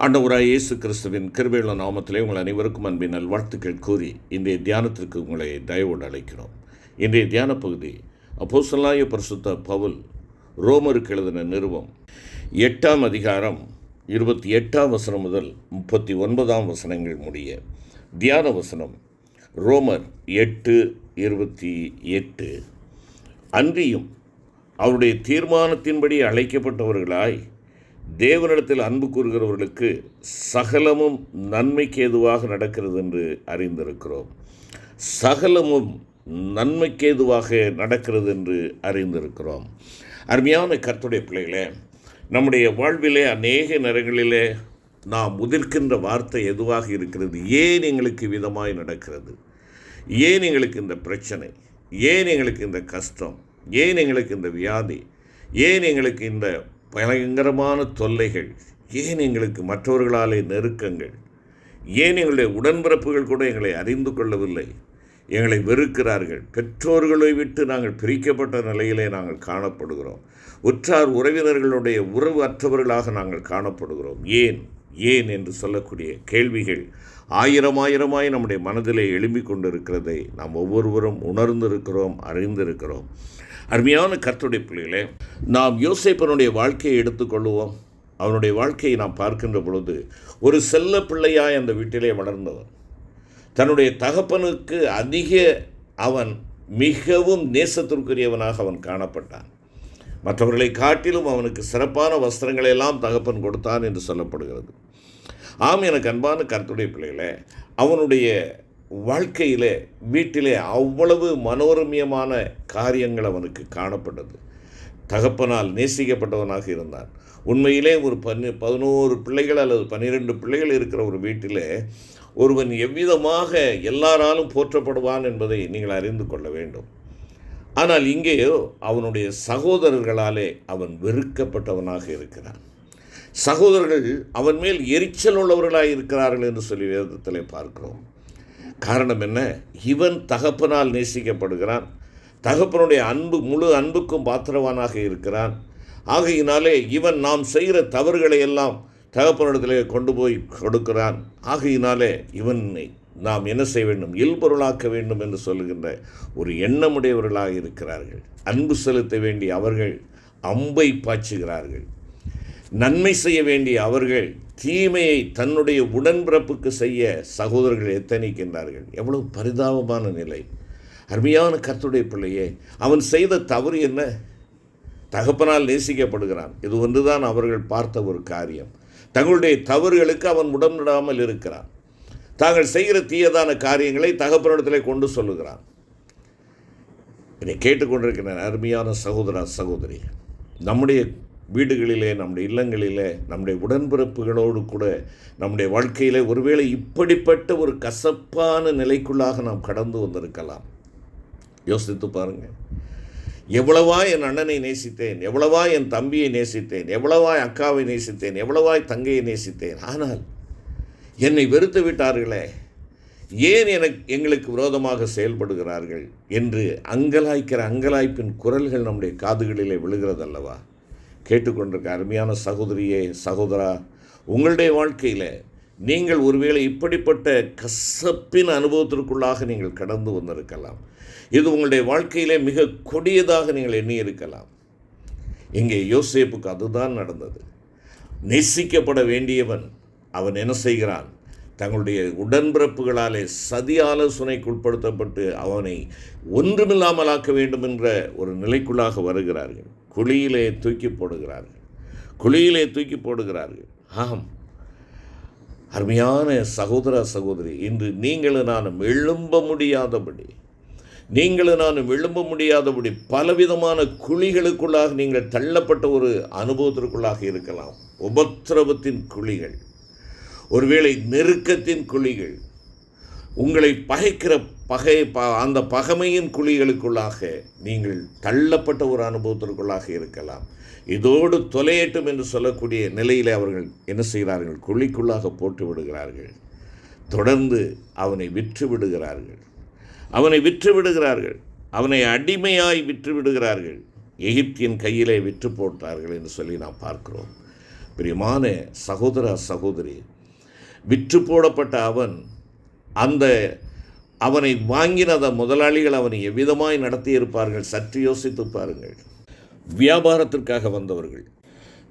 ஆண்டவராய் இயேசு கிறிஸ்துவின் கிருபையுள்ள நாமத்திலே உங்கள் அனைவருக்கும் அன்பின் நல்வாழ்த்துக்கள் கூறி இன்றைய தியானத்திற்கு உங்களை தயவோடு அழைக்கிறோம். இன்றைய தியான பகுதி அப்போஸ்தலனாகிய பரிசுத்த பவுல் ரோமருக்கு எழுதின நிருபம் 8ஆம் அதிகாரம் 28ஆம் வசனம் முதல் 39ஆம் வசனங்கள் முடிய. தியான வசனம் ரோமர் 8:28. அன்றியும் அவருடைய தீர்மானத்தின்படி அழைக்கப்பட்டவர்களாய் தேவனிடத்தில் அன்பு கூறுகிறவர்களுக்கு சகலமும் நன்மைக்கு ஏதுவாக நடக்கிறது என்று அறிந்திருக்கிறோம். சகலமும் நன்மைக்கு ஏதுவாக நடக்கிறது என்று அறிந்திருக்கிறோம். அருமையான கர்த்தருடைய பிள்ளைகளே, நம்முடைய வாழ்விலே அநேக நேரங்களிலே நாம் முதிர்க்கின்ற வார்த்தை எதுவாக இருக்கிறது? ஏன் எங்களுக்கு விதமாய் நடக்கிறது? ஏன் எங்களுக்கு இந்த பிரச்சனை? ஏன் எங்களுக்கு இந்த கஷ்டம்? ஏன் எங்களுக்கு இந்த வியாதி? ஏன் எங்களுக்கு இந்த பயங்கரமான தொல்லைகள்? ஏன் எங்களுக்கு மற்றவர்களாலே நெருக்கங்கள்? ஏன் எங்களுடைய உடன்பிறப்புகள் கூட எங்களை அறிந்து கொள்ளவில்லை? எங்களை வெறுக்கிறார்கள். பெற்றோர்களை விட்டு நாங்கள் பிரிக்கப்பட்ட நிலையிலே நாங்கள் காணப்படுகிறோம். உற்றார் உறவினர்களுடைய உறவு அற்றவர்களாக நாங்கள் காணப்படுகிறோம். ஏன் ஏன் என்று சொல்லக்கூடிய கேள்விகள் ஆயிரமாய் நம்முடைய மனதிலே எழும்பிக் கொண்டிருக்கிறதை நாம் ஒவ்வொருவரும் உணர்ந்திருக்கிறோம், அறிந்திருக்கிறோம். அருமையான கர்த்தருடைய பிள்ளைகளே, நாம் யோசேப்பனுடைய வாழ்க்கையை எடுத்துக்கொள்வோம். அவனுடைய வாழ்க்கையை நாம் பார்க்கின்ற பொழுது ஒரு செல்ல பிள்ளையாய் அந்த வீட்டிலே வளர்ந்தவன். தன்னுடைய தகப்பனுக்கு அவன் மிகவும் நேசத்திற்குரியவனாக அவன் காணப்பட்டான். மற்றவர்களை காட்டிலும் அவனுக்கு சிறப்பான வஸ்திரங்களை எல்லாம் தகப்பன் கொடுத்தான் என்று சொல்லப்படுகிறது. ஆம், எனக்கு அன்பான கர்த்தருடைய பிள்ளைகளே, அவனுடைய வாழ்க்கையிலே வீட்டிலே அவ்வளவு மனோரமியமான காரியங்கள் அவனுக்கு காணப்பட்டது. தகப்பனால் நேசிக்கப்பட்டவனாக இருந்தான். உண்மையிலே ஒரு 11 பிள்ளைகள் அல்லது 12 பிள்ளைகள் இருக்கிற ஒரு வீட்டிலே ஒருவன் எவ்விதமாக எல்லாராலும் போற்றப்படுவான் என்பதை நீங்கள் அறிந்து கொள்ள வேண்டும். ஆனால் இங்கேயோ அவனுடைய சகோதரர்களாலே அவன் வெறுக்கப்பட்டவனாக இருக்கிறான். சகோதரர்கள் அவன் மேல் எரிச்சல் உள்ளவர்களாக இருக்கிறார்கள் என்று சொல்லி வேதத்திலே பார்க்கிறோம். காரணம் என்ன? இவன் தகப்பனால் நேசிக்கப்படுகிறான். தகப்பனுடைய முழு அன்புக்கும் பாத்திரவானாக இருக்கிறான். ஆகையினாலே இவன் நாம் செய்கிற தவறுகளை எல்லாம் தகப்பனிடத்திலே கொண்டு போய் கொடுக்கிறான். ஆகையினாலே இவனை நாம் என்ன செய்ய வேண்டும்? இல்பொருளாக்க வேண்டும் என்று சொல்லுகின்ற ஒரு எண்ணமுடையவர்களாக இருக்கிறார்கள். அன்பு செலுத்த வேண்டிய அவர்கள் அம்பை பாய்ச்சுகிறார்கள். நன்மை செய்ய வேண்டிய அவர்கள் தீமையை தன்னுடைய உடன்பிறப்புக்கு செய்ய சகோதரர்கள் எத்தனிக்கின்றார்கள். எவ்வளவு பரிதாபமான நிலை! அருமையான கர்த்தருடைய பிள்ளையே, அவன் செய்த தவறு என்ன? தகப்பனால் நேசிக்கப்படுகிறான். இது ஒன்றுதான் அவர்கள் பார்த்த ஒரு காரியம். தங்களுடைய தவறுகளுக்கு அவன் உடன்படாமல் இருக்கிறான். தாங்கள் செய்கிற தீயதான காரியங்களை தகப்பனிடத்திலே கொண்டு சொல்லுகிறான். இதை கேட்டுக்கொண்டிருக்கிற அருமையான சகோதர சகோதரி, நம்முடைய வீடுகளிலே, நம்முடைய இல்லங்களிலே, நம்முடைய உடன்பிறப்புகளோடு கூட நம்முடைய வாழ்க்கையிலே ஒருவேளை இப்படிப்பட்ட ஒரு கசப்பான நிலைக்குள்ளாக நாம் கடந்து வந்திருக்கலாம். யோசித்து பாருங்கள். எவ்வளவா என் அண்ணனை நேசித்தேன், எவ்வளவா என் தம்பியை நேசித்தேன், எவ்வளவாய் அக்காவை நேசித்தேன், எவ்வளவாய் தங்கையை நேசித்தேன், ஆனால் என்னை வெறுத்து விட்டார்களே, ஏன் எங்களுக்கு விரோதமாக செயல்படுகிறார்கள் என்று அங்கலாய்ப்பின் குரல்கள் நம்முடைய காதுகளிலே விழுகிறதல்லவா? கேட்டுக்கொண்டிருக்க அருமையான சகோதரியே, சகோதரா, உங்களுடைய வாழ்க்கையில் நீங்கள் ஒருவேளை இப்படிப்பட்ட கசப்பின் அனுபவத்திற்குள்ளாக நீங்கள் கடந்து வந்திருக்கலாம். இது உங்களுடைய வாழ்க்கையிலே மிக கொடியதாக நீங்கள் எண்ணியிருக்கலாம். இங்கே யோசேப்புக்கு அதுதான் நடந்தது. நேசிக்கப்பட வேண்டியவன் அவன் என்ன செய்கிறான்? தங்களுடைய உடன்பிறப்புகளாலே சதி ஆலோசனைக்கு உட்படுத்தப்பட்டு அவனை ஒன்றுமில்லாமலாக்க வேண்டும் என்ற ஒரு நிலைக்குள்ளாக வருகிறார்கள். குழியிலே தூக்கி போடுகிறார்கள். ஆம், அருமையான சகோதர சகோதரி, இன்று நீங்களும் நானும் எழும்ப முடியாதபடி பலவிதமான குழிகளுக்குள்ளாக நீங்கள் தள்ளப்பட்ட ஒரு அனுபவத்திற்குள்ளாக இருக்கலாம். உபத்திரவத்தின் குழிகள், ஒருவேளை நெருக்கத்தின் குழிகள், உங்களை பகைக்கிற அந்த பகைமையின் குழிகளுக்குள்ளாக நீங்கள் தள்ளப்பட்ட ஒரு அனுபவத்திற்குள்ளாக இருக்கலாம். இதோடு தொலையட்டும் என்று சொல்லக்கூடிய நிலையில் அவர்கள் என்ன செய்கிறார்கள்? குழிக்குள்ளாக போட்டு விடுகிறார்கள். தொடர்ந்து அவனை விற்று விடுகிறார்கள். அவனை அடிமையாய் விற்று விடுகிறார்கள். எகிப்தின் கையிலே விற்று போட்டார்கள் என்று சொல்லி நாம் பார்க்கிறோம். பிரியமான சகோதர சகோதரி, விற்று போடப்பட்ட அவனை வாங்கின அந்த முதலாளிகள் அவனை எவ்விதமாய் நடத்தியிருப்பார்கள் சற்று யோசித்து பாருங்கள். வியாபாரத்திற்காக வந்தவர்கள்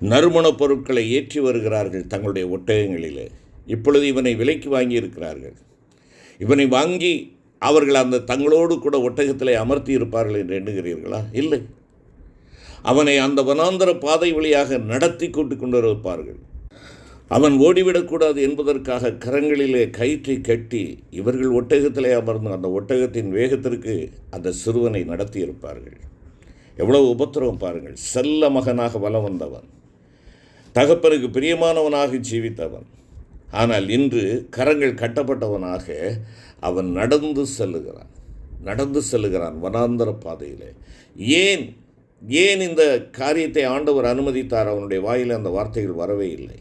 நறுமணப் பொருட்களை ஏற்றி வருகிறார்கள் தங்களுடைய ஒட்டகங்களிலே. இப்பொழுது இவனை விலைக்கு வாங்கியிருக்கிறார்கள். இவனை வாங்கி அவர்கள் அந்த தங்களோடு கூட ஒட்டகத்திலே அமர்த்தி இருப்பார்கள் என்று எண்ணுகிறீர்களா? இல்லை. அவனை அந்த வனாந்தர பாதை வழியாக நடத்தி கொண்டிருப்பார்கள். அவன் ஓடிவிடக்கூடாது என்பதற்காக கரங்களிலே கயிற்றை கட்டி இவர்கள் ஒட்டகத்திலே அமர்ந்து அந்த ஒட்டகத்தின் வேகத்திற்கு அந்த சிறுவனை நடத்தியிருப்பார்கள். எவ்வளவு உபத்திரவம் பாருங்கள். செல்ல மகனாக வலம் வந்தவன், தகப்பனுக்கு பிரியமானவனாக ஜீவித்தவன். ஆனால் இன்று கரங்கள் கட்டப்பட்டவனாக அவன் நடந்து செல்லுகிறான் வனாந்தர பாதையில். ஏன் இந்த காரியத்தை ஆண்டவர் அனுமதித்தார்? அவனுடைய வாயில் அந்த வார்த்தைகள் வரவே இல்லை.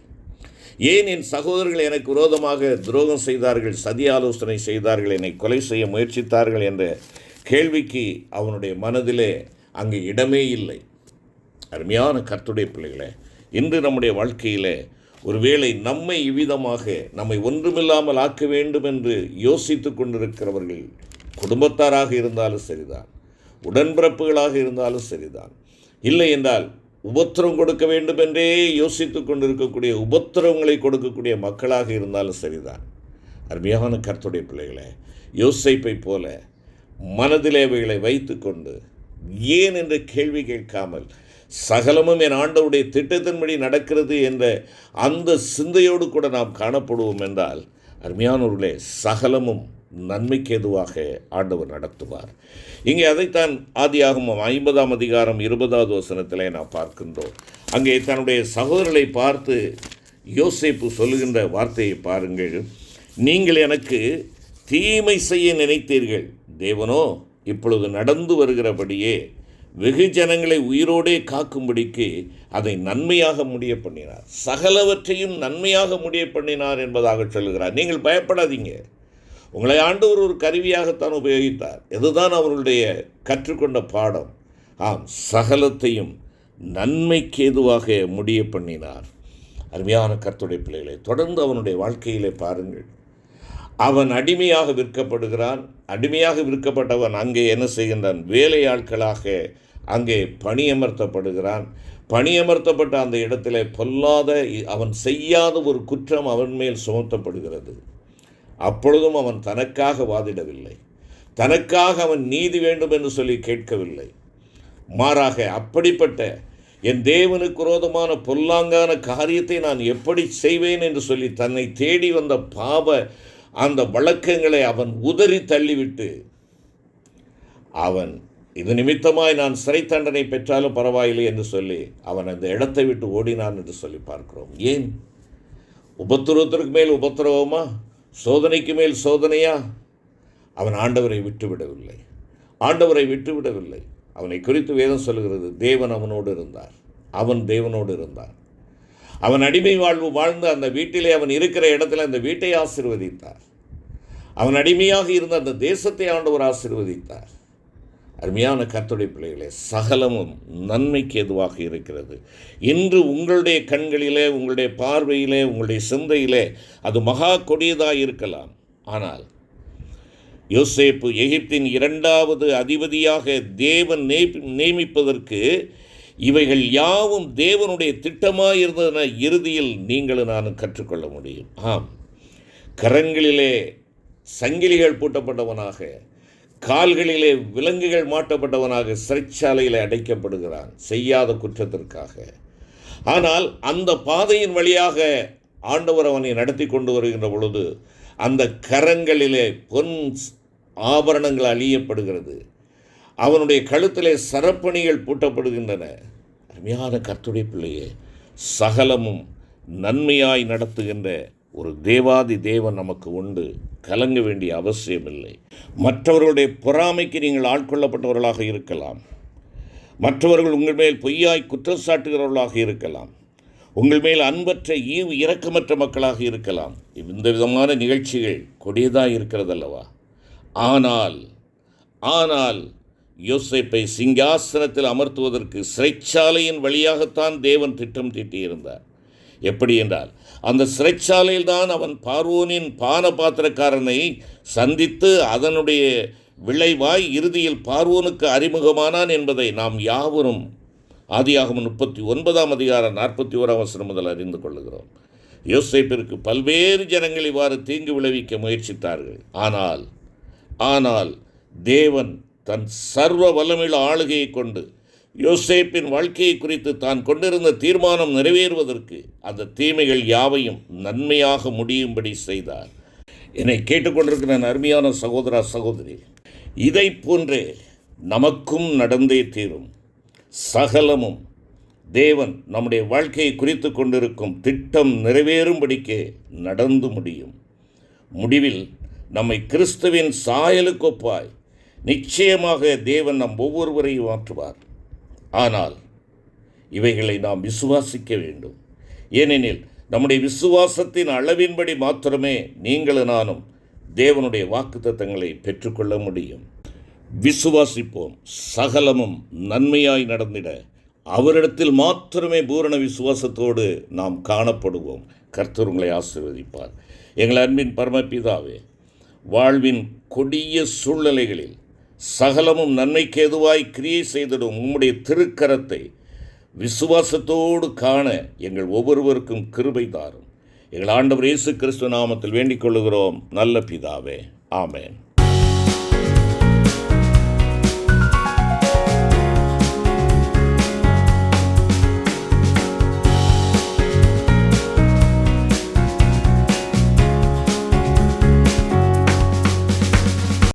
ஏன் என் சகோதரர்கள் எனக்கு விரோதமாக துரோகம் செய்தார்கள், சதி ஆலோசனை செய்தார்கள், என்னை கொலை செய்ய முயற்சித்தார்கள் என்ற கேள்விக்கு அவனுடைய மனதிலே அங்கு இடமே இல்லை. அருமையான கர்த்தருடைய பிள்ளைகளே, இன்று நம்முடைய வாழ்க்கையில் ஒருவேளை நம்மை இவ்விதமாக நம்மை ஒன்றுமில்லாமல் ஆக்க வேண்டும் என்று யோசித்து கொண்டிருக்கிறவர்கள் குடும்பத்தாராக இருந்தாலும் சரிதான், உடன்பிறப்புகளாக இருந்தாலும் சரிதான், இல்லை என்றால் உபத்திரம் கொடுக்க வேண்டும் என்றே யோசித்து கொண்டிருக்கக்கூடிய உபத்திரவங்களை கொடுக்கக்கூடிய மக்களாக இருந்தாலும் சரிதான். அருமையான கர்த்தருடைய பிள்ளைகளே, யோசேப்பை போல மனதிலே அவைகளை வைத்து கொண்டு ஏன் என்ற கேள்வி கேட்காமல் சகலமும் என் ஆண்டவருடைய திட்டத்தின்படி நடக்கிறது என்ற அந்த சிந்தையோடு கூட நாம் காணப்படுவோம் என்றால், அருமையானவர்களே, சகலமும் நன்மைக்கு எதுவாக ஆண்டவர் நடத்துவார். இங்கே அதைத்தான் ஆதியாகமம் 50ஆம் அதிகாரம் 20வது வசனத்திலே நாம் பார்க்கின்றோம். அங்கே தன்னுடைய சகோதரர்களை பார்த்து யோசேப்பு சொல்லுகின்ற வார்த்தையை பாருங்கள். நீங்கள் எனக்கு தீமை செய்ய நினைத்தீர்கள், தேவனோ இப்பொழுது நடந்து வருகிறபடியே வெகு ஜனங்களை உயிரோடே காக்கும்படிக்கு அதை நன்மையாக முடிய பண்ணினார். சகலவற்றையும் நன்மையாக முடிய பண்ணினார் என்பதாக சொல்லுகிறார். நீங்கள் பயப்படாதீங்க, உங்களை ஆண்டவர் ஒரு கருவியாகத்தான் உபயோகித்தார். இதுதான் அவர்களுடைய கற்றுக்கொண்ட பாடம். ஆம், சகலத்தையும் நன்மைக்கு ஏதுவாக முடிய பண்ணினார். அருமையான கர்த்தருடைய பிள்ளைகளை, தொடர்ந்து அவனுடைய வாழ்க்கையிலே பாருங்கள். அவன் அடிமையாக விற்கப்படுகிறான். அடிமையாக விற்கப்பட்டவன் அங்கே என்ன செய்கின்றான்? வேலையாட்களாக அங்கே பணியமர்த்தப்படுகிறான். பணியமர்த்தப்பட்ட அந்த இடத்துல அவன் செய்யாத ஒரு குற்றம் அவன் மேல் சுமத்தப்படுகிறது. அப்பொழுதும் அவன் தனக்காக வாதிடவில்லை, தனக்காக அவன் நீதி வேண்டும் என்று சொல்லி கேட்கவில்லை. மாறாக அப்படிப்பட்ட என் தேவனுக்கு விரோதமான பொல்லாங்கான காரியத்தை நான் எப்படி செய்வேன் என்று சொல்லி தன்னை தேடி வந்த அந்த வழக்கங்களை அவன் உதறி தள்ளிவிட்டு அவன் இது நிமித்தமாய் நான் சிறை தண்டனை பெற்றாலும் பரவாயில்லை என்று சொல்லி அவன் அந்த இடத்தை விட்டு ஓடினான் என்று சொல்லி பார்க்கிறோம். ஏன்? உபத்திரவத்திற்கு மேல் உபத்திரவமா? சோதனைக்கு மேல் சோதனையா? அவன் ஆண்டவரை விட்டுவிடவில்லை. அவனை குறித்து வேதம் சொல்கிறது, தேவன் அவனோடு இருந்தார். அவன் அடிமை வாழ்வு வாழ்ந்து அந்த வீட்டிலே அவன் இருக்கிற இடத்துல அந்த வீட்டை ஆசீர்வதித்தார். அவன் அடிமையாக இருந்த அந்த தேசத்தை ஆண்டவர் ஆசீர்வதித்தார். அருமையான கர்த்தருடைய பிள்ளைகளே, சகலமும் நன்மைக்கு எதுவாக இருக்கிறது. இன்று உங்களுடைய கண்களிலே, உங்களுடைய பார்வையிலே, உங்களுடைய சிந்தையிலே அது மகா கொடியதாக இருக்கலாம். ஆனால் யோசேப்பு எகிப்தின் 2வது அதிபதியாக தேவன் நியமிப்பதற்கு இவைகள் யாவும் தேவனுடைய திட்டமாக இருந்ததென இறுதியில் நீங்களும் நானும் கற்றுக்கொள்ள முடியும். ஆம், கரங்களிலே சங்கிலிகள் பூட்டப்பட்டவனாக, கால்களிலே விலங்குகள் மாட்டப்பட்டவனாக சிறைச்சாலையில் அடைக்கப்படுகிறான் செய்யாத குற்றத்திற்காக. ஆனால் அந்த பாதையின் வழியாக ஆண்டவர் அவனை நடத்தி கொண்டு வருகின்ற பொழுது அந்த கரங்களிலே பொன் ஆபரணங்கள் அழியப்படுகிறது. அவனுடைய கழுத்திலே சரப்பணிகள் பூட்டப்படுகின்றன. அருமையான கர்த்தருடைய பிள்ளையே, சகலமும் நன்மையாய் நடத்துகின்ற ஒரு தேவாதி தேவன் நமக்கு உண்டு. கலங்க வேண்டிய அவசியமில்லை. மற்றவர்களுடைய பொறாமைக்கு நீங்கள் ஆட்கொள்ளப்பட்டவர்களாக இருக்கலாம். மற்றவர்கள் உங்கள் மேல் பொய்யாய் குற்றம் சாட்டுகிறவர்களாக இருக்கலாம். உங்கள் மேல் அன்பற்ற இரக்கமற்ற மக்களாக இருக்கலாம். இந்த விதமான நிகழ்ச்சிகள் கொடியதாக இருக்கிறதல்லவா? ஆனால் யோசேப்பை சிங்காசனத்தில் அமர்த்துவதற்கு சிறைச்சாலையின் வழியாகத்தான் தேவன் திட்டம் தீட்டியிருந்தார். எப்படி என்றால், அந்த சிறைச்சாலையில் தான் அவன் பார்வோனின் பான பாத்திரக்காரனை சந்தித்து அதனுடைய விளைவாய் இறுதியில் பார்வோனுக்கு அறிமுகமானான் என்பதை நாம் யாவரும் ஆதியாகமம் 39 அதிகாரம் 41 முதல் அறிந்து கொள்ளுகிறோம். யோசேப்பிற்கு பல்வேறு ஜனங்கள் இவ்வாறு தீங்கு விளைவிக்க முயற்சித்தார்கள். ஆனால் தேவன் தன் சர்வ வல்லமையுள்ள ஆளுகையை கொண்டு யோசேப்பின் வாழ்க்கையை குறித்து தான் கொண்டிருந்த தீர்மானம் நிறைவேறுவதற்கு அந்த தீமைகள் யாவையும் நன்மையாக முடியும்படி செய்தார். என்னை கேட்டுக்கொண்டிருக்கிற அருமையான சகோதரா சகோதரி, இதை போன்றே நமக்கும் நடந்தே தீரும். சகலமும் தேவன் நம்முடைய வாழ்க்கையை குறித்து கொண்டிருக்கும் திட்டம் நிறைவேறும்படிக்கே நடந்து முடியும். முடிவில் நம்மை கிறிஸ்துவின் சாயலுக்கொப்பாய் நிச்சயமாக தேவன் நம் ஒவ்வொருவரையும் மாற்றுவார். ஆனால் இவைகளை நாம் விசுவாசிக்க வேண்டும். ஏனெனில் நம்முடைய விசுவாசத்தின் அளவின்படி மாத்திரமே நீங்களும் நானும் தேவனுடைய வாக்குத்தத்தங்களை பெற்றுக்கொள்ள முடியும். விசுவாசிப்போம், சகலமும் நன்மையாய் நடந்திட அவரிடத்தில் மாத்திரமே பூரண விசுவாசத்தோடு நாம் காணப்படுவோம். கர்த்தர் உங்களை ஆசீர்வதிப்பார். எங்கள் அன்பின் பரமபிதாவே, வாழ்வின் கொடிய சூழ்நிலைகளில் சகலமும் நன்மைக்கு ஏதுவாய் கிரியை செய்திடும் உம்முடைய திருக்கரத்தை விசுவாசத்தோடு காண எங்கள் ஒவ்வொருவருக்கும் கிருபை தாரும். எங்கள் ஆண்டவர் இயேசு கிறிஸ்து நாமத்தில் வேண்டிக் கொள்ளுகிறோம் நல்ல பிதாவே. ஆமென்.